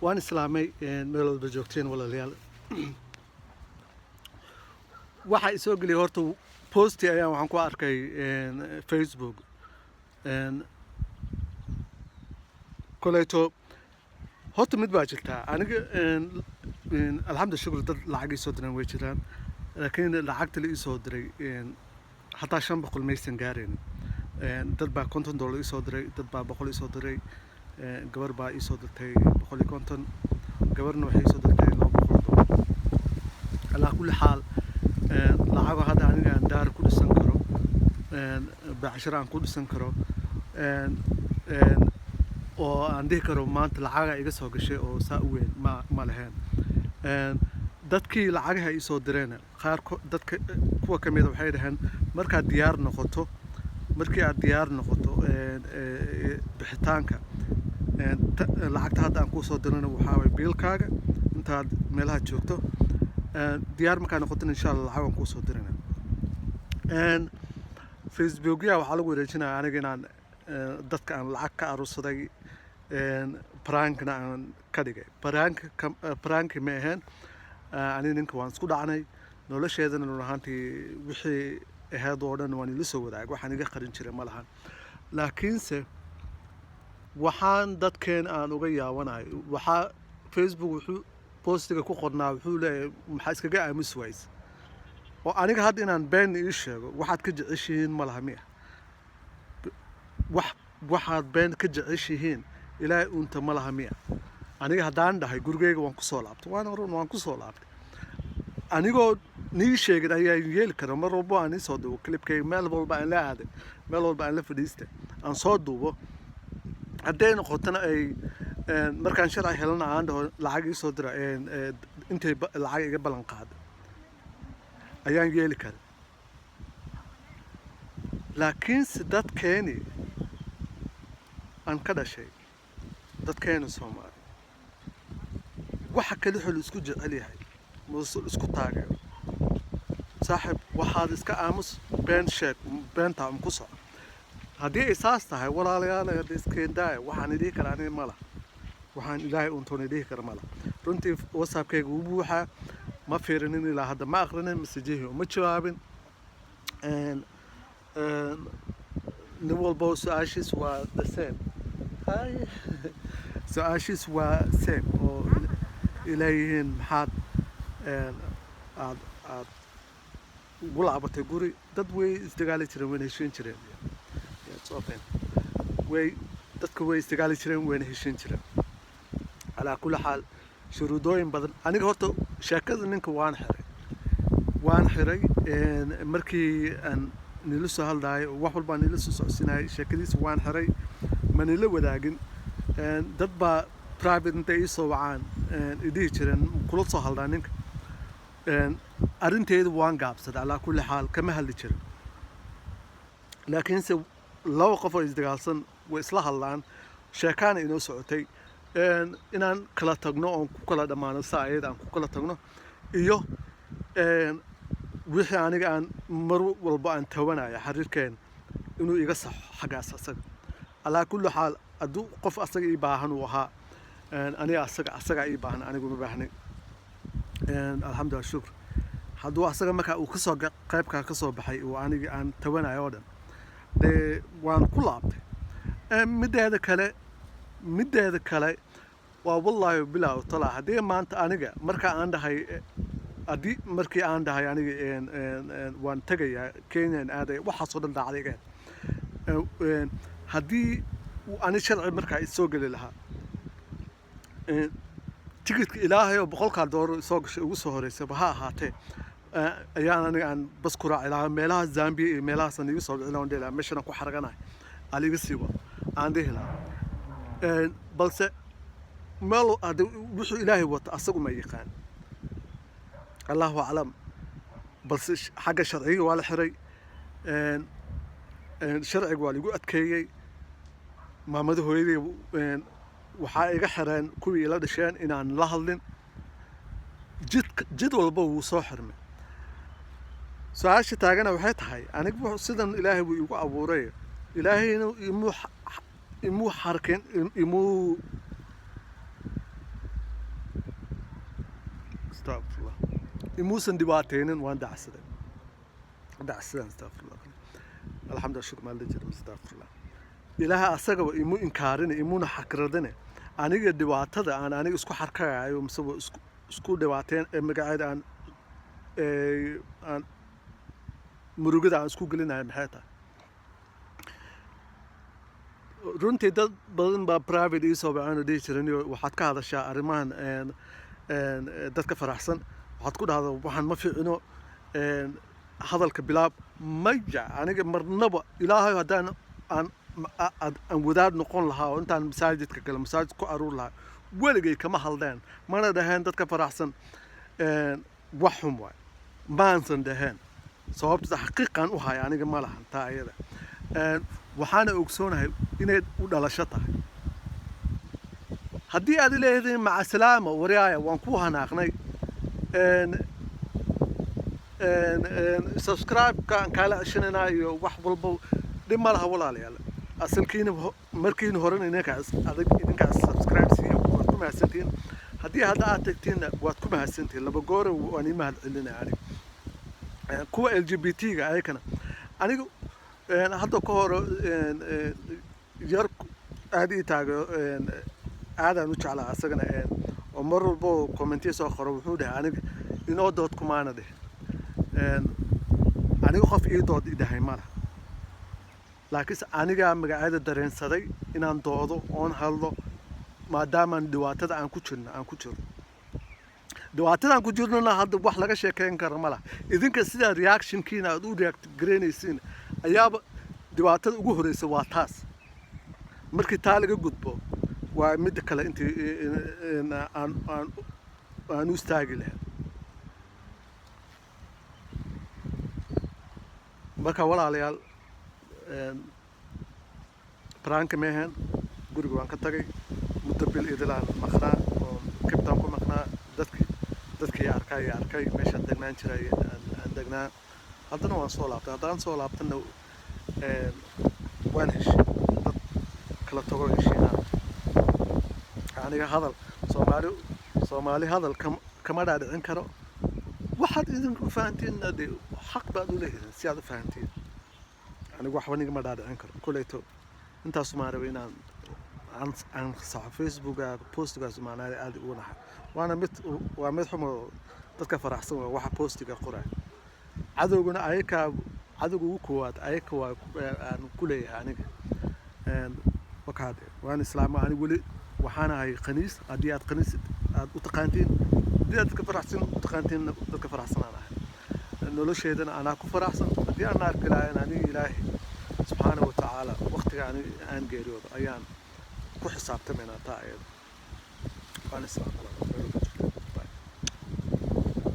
waan islaamay meel walba joogteen walaalayaal. Waxa i soo geliyay horta posti ayaan waxaan ku arkay Facebook koleeto horta mid baa jirtaa aniga alxamdu shukr dad lacag ii soo diran way jiraan laakiin lacagta la ii soo diray hataa 500 maysan gaarin dad baa $50 ii soo diray dad baa 100 ii soo diray gabar baa ii soo dirtay 150 gabarna waxay ii soo dirtay $200 على كل حال لعبة هذا عني عن دار كل سنكرو بعشرة عن كل سنكرو وعندي كرو ما أنت لعبة إيجس هو كشيء أو ساوين ما لهن دتكي لعبها يصدرنا خير دتك كوا كم يدو حيرهن مركز ديار نخطو مركز ديار نخطو بحتانك لعبت هذا عن كل صدرنا وحاول بيلكاga أنت ملها شوكتو ديار مكان نقطن إن شاء الله حاول نكون صدرنا فيسبوكيا وحلو ورجينا أنا جينا دتك عن العك عروس ذي برانك عن كذا برانك مهن أنا نكون سكود عني نقول شيء ذا نقول هانتي وحي هذا ورد واني لسه ذاك وحنا قارن شيء مالهان لكن س وحان دت كان أنا وجيا وانا وح فيسبوك وحو بوستيga ku qornaa wuxuu leeyahay maxaa iskaga aamus ways oo aniga hadda inaan been ii sheego waxaad ka jeceshihiin ma laha miya waxaad been ka jeceshihiin ilaahay unta ma laha miya aniga haddaan dhahay gurigeyga waan ku soo laabtay waan ku soo laabtay anigoo nii sheegay ayaa yeeli kara mar walba aan soo duubo clipkay meel walba aan la aaday meel walba aan la fadhiistay aan soo duubo haddii noqotana ay markaan sharci helana aan dhaho lacag ii soo dira intay lacag iga ballan qaado ayaan yeeli karaa laakiin dadkeeni aan ka dhashay dadkeena Soomaali waxa kale xul isku jecel yahay muusul isku taageero saaxib waxaad iska aamus been sheeg beenta am ku soo haddii isaas tahay walaalayaal iskeen daay waxaan idii karaa aniga ma laha waxaan ilaahay untoon idii kara ma laha runtii whatsappkayga uu buuxaa ma fiirinin ilaa hadda ma aqrinin messagehi ma jawaabin nin walba su'aashiis waa the same su'aashiis waa same oo ilaahiin maxaad aad ugu laabatay guri dad way isdagaali jireen wayna heshiin jireen way dadka way isdagaali jireen wayna heshiin jireen على كل حال شرودوين بدن أنا قلت شاكد إنك وان حري مركي أن نلسه هالداي وحول بان نلسه سناي شاكديس وان حري من اللي وداقن دبا برايفت انت يسوى عن إديه جرين كل صه هالدانك أرنتيد وان قابسد على كل حال كما هاللي جرين لكن سو لو قفوا إزدقالسن وإصلاح اللان شاكان إنه سعوتي inaan kala tagno oo ku kala dhamaano saacid aan ku kala tagno iyo wixii aniga aan mar walba aan tawanaya xiriirkeen inuu iga sax xagaas asaga ala kullu xaal adu qof asaga ii baahan uu ahaa aniga asaga ii baahan anigu ma baahnay alxamdulillah shukr haduu asaga marka uu ka soo qaybka ka soo baxay oo aniga aan tawanayo oo dhan waan ku laabtay mideeda kale waa wallahi bilaa tala hadii maanta aniga marka aan dhahay hadii markii aan dhahay aniga waan tagayaa Kenya aaday waxa soo dhacday hadii ani sharci marka soo gali lahaa tigidka ilaahay oo $100 soo gashay ugu soo horeysay ha ahaatee ayaan aniga aan bas ku raacay ilaa meelaha Zambia iyo meelaha san igu soo dhicin oo dheelaa meeshana ku xaraganahay aliga siiba aan dheelaa balse مالو هذا وش إلهي وتأسق ما يقان الله أعلم بس حاجة شرعية ولا حري شرعي ولا يقول أتكيي ما مده هيدي وحاجة حران كوي لا دشان إن عن لهلن جد والبو صاحر من ساعش تاجنا وحيت هاي أنا أقول سيدنا إلهي ويقول أبوري إلهي إنه يمو حركين يمو استغفر الله يموسن دباتين وان دعسده استغفر الله الحمد لله شكر ما اللي جرم استغفر الله إلها أسقى إمو إنكارين إمونا حكردني أنا دبات هذا أنا إسكو حركة يوم سو إسكو دباتين مقعد عن مروجد عن إسكو قلنا عن حياته runtii dad badan baa private ii soo bacaan oo dhihi jiran waxaad ka hadashaa arrimahan dadka faraxsan waxaad ku dhahdaa waxaan ma fiicino hadalka bilaab maya aniga marnaba ilaahay haddaan aan wadaad noqon lahaa oo intaan masaajidka gala masaajid ku aruur lahaa weligay kama haldeen mana dhaheen dadka faraxsan wax xun waay maansan dhaheen sababta xaqiiqan u haya aniga ma lahan taa ayada waxaana ogsoonahay inay u dhalasho tahay haddii aad leedahay maca salaama wariyaaya waan ku hanaaqnay subscribe-ka aan kaala ceshananaa iyo wax walba dhib ma laha walaalayaal asalkiina markiina horena idinkaas subscribe siiya waad ku mahadsantihiin haddii hadda aad tagtiinna waad ku mahadsantihiin laba goora waan ii mahad celinaya aniga kuwa LGBT-ga ayakana aniga hadda ka hor yar aad ii taago aadaan u jeclaa asagana oo mar walba commentiyo soo qoro wuxuu dhahay aniga inoo dood kumaana dheh aniga qof ii dood idhahay ma laha laakiinse anigaa magacyada dareensaday inaan doodo oon hadlo maadaamaan dhibaatada aan ku jirno dhibaatadaan ku jirnona hadda wax laga sheekeyn kara ma laha idinka sidaa reactionkiina aad u react garaynaysiin ayaaba dhibaatada ugu horeysa waa taas markii taa laga gudbo waa mid kale intii aan u istaagi lahayn marka walaalayaal pranka meehen guriga waan ka tagay muddo bil idilaan maqnaa oo kabtaan ku maqnaa dadkii arkay meeshaan degnaan jiray aan degnaa haddana waan soo laabtay haddaan soo laabtana waan heshay dad kala tago heshiinaa aniga hadal soomaali hadal kama dhaadhicin karo waxaad idinku fahantiin xaq baad u leeyihiin si aad u fahantiin anigu waxba nigama dhaadhicin karo koleyto intaasu maan raba inaan aan saxo facebooka postigaas maanaa aad ugu naxay waa mid xumo dadka faraxsan waa waxa postiga qoray cadowguna cadowga ugu koowaad ayaka waa aan ku leeyahay aniga wakaad waan islaamo anigu weli waxaan ahay khaniis haddii aad khaniis aad u taqaantiin haddii aad dadka faraxsan u taqaantiin dadka faraxsan aan ahay nolosheedana anaa ku faraxsan haddii aan arki lahayn aniga ilaahay subxaanahu watacaala waqtiga aan geeriyoodo ayaan ku xisaabtamaynaa taa ayada waan islaamo